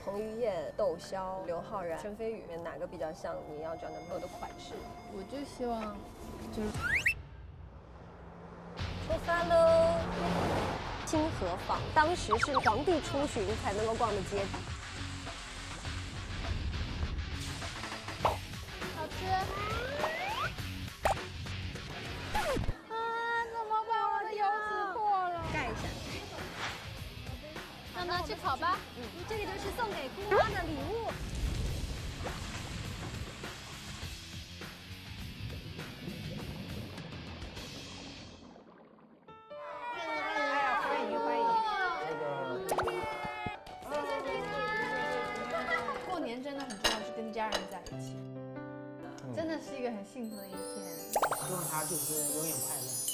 彭于晏、窦骁、刘昊然、申飞宇，哪个比较像你要找男朋友的款式？我就希望，就是出发喽！清河坊当时是皇帝出巡才能够逛的街。好吃。啊！怎么办？我的油脂破了。盖一下。那拿去烤吧。这个就是送给姑妈的礼物。过年真的很重要，是跟家人在一起，真的是一个很幸福的一天。希望他就是永远快乐。